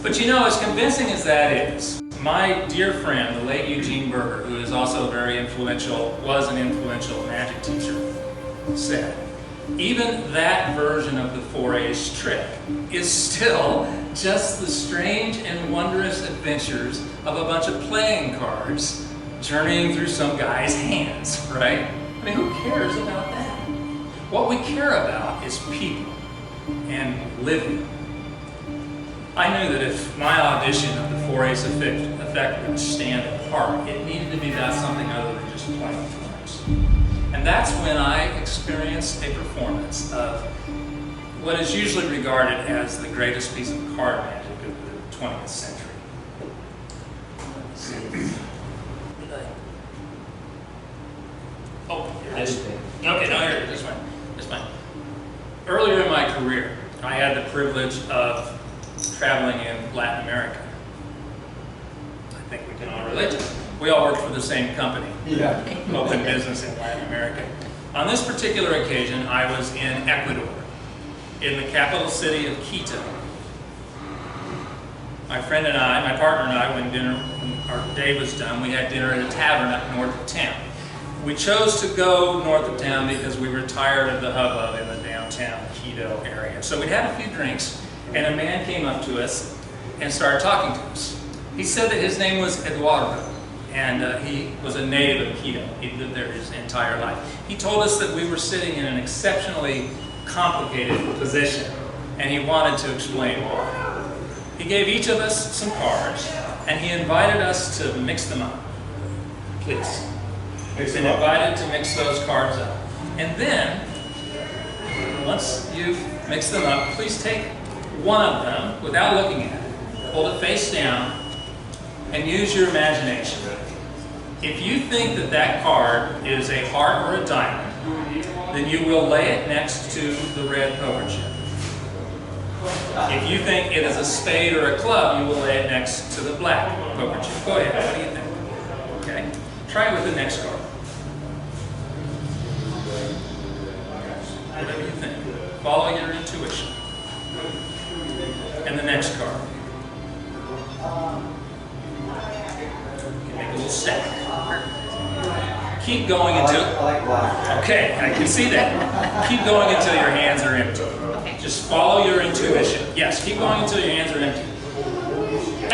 But you know, as convincing as that is, my dear friend, the late Eugene Berger, who is also very influential, was an influential magic teacher, said, even that version of the 4-A's trick is still just the strange and wondrous adventures of a bunch of playing cards journeying through some guy's hands, right? I mean, who cares about that? What we care about is people and living. I knew that if my audition of the 4-A's effect would stand apart, it needed to be about something other than just playing cards. And that's when I experienced a performance of what is usually regarded as the greatest piece of card magic of the 20th century. Oh, here it is. Okay, no, here it is. This one. This one. Earlier in my career, I had the privilege of traveling in Latin America. I think we can all relate to it. We all worked for the same company. Yeah. Open business in Latin America. On this particular occasion, I was in Ecuador, in the capital city of Quito. My friend and I, my partner and I, when our day was done, we had dinner at a tavern up north of town. We chose to go north of town because we were tired of the hubbub in the downtown Quito area. So we'd had a few drinks, and a man came up to us and started talking to us. He said that his name was Eduardo, and he was a native of Quito. He lived there his entire life. He told us that we were sitting in an exceptionally complicated position, and he wanted to explain why. He gave each of us some cards, and he invited us to mix them up. Please. We've been invited to mix those cards up. And then, once you've mixed them up, please take one of them without looking at it. Hold it face down and use your imagination. If you think that that card is a heart or a diamond, then you will lay it next to the red poker chip. If you think it is a spade or a club, you will lay it next to the black poker chip. Go ahead, what do you think? Okay? Try it with the next card. Whatever you think. Follow your intuition. And the next card. Make a little stack. Keep going until... Okay, I can see that. Keep going until your hands are empty. Just follow your intuition. Yes, keep going until your hands are empty.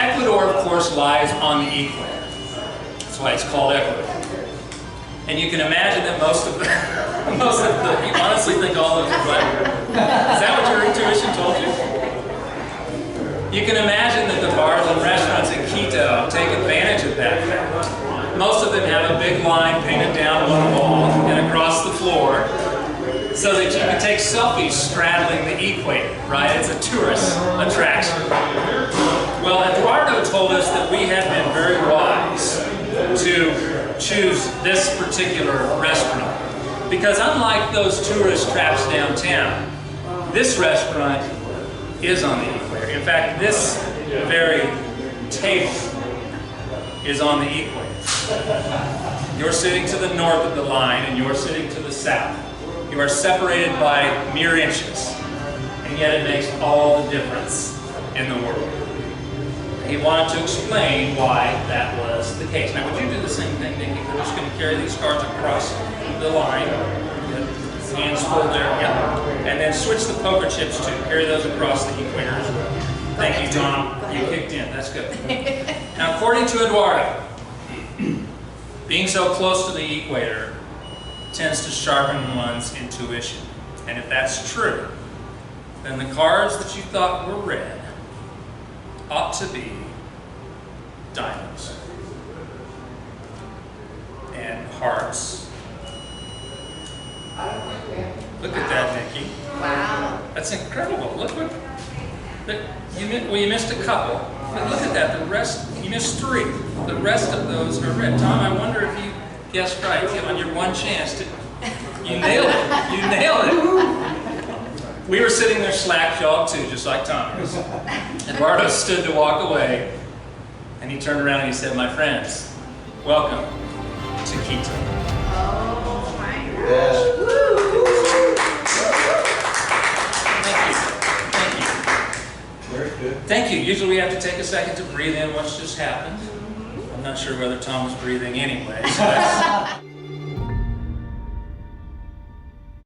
Ecuador, of course, lies on the equator. That's why it's called Ecuador. And you can imagine that most of the, you honestly think all of them are clever. Is that what your intuition told you? You can imagine that the bars and restaurants in Quito take advantage of that fact. Most of them have a big line painted down one wall and across the floor so that you can take selfies straddling the equator, right? It's a tourist attraction. Well, Eduardo told us that we had been very wise to choose this particular restaurant because unlike those tourist traps downtown, this restaurant is on the equator. In fact, this very table is on the equator. You're sitting to the north of the line and you're sitting to the south. You are separated by mere inches, and yet it makes all the difference in the world. He wanted to explain why that was the case. Now, would you do the same thing, Nikki? We're just going to carry these cards across the line. Hands full there, yeah. And then switch the poker chips too. Carry those across the equator as well. Thank you, Tom. You kicked in. That's good. Now, according to Eduardo, being so close to the equator tends to sharpen one's intuition. And if that's true, then the cards that you thought were red ought to be diamonds and hearts. Look at that, Nikki. Wow. That's incredible. Look what... you missed a couple, but look at that. The rest, you missed 3. The rest of those are red. Tom, I wonder if you guessed right. Given your one chance to... You nailed it. You nailed it. We were sitting there slack-jawed too, just like Tom is. Eduardo stood to walk away, and he turned around and he said, "My friends, welcome to Quito." Oh my gosh. Yes. Woo. Thank you. Thank you. Very good. Thank you. Usually we have to take a second to breathe in what's just happened. I'm not sure whether Tom was breathing anyway, so that's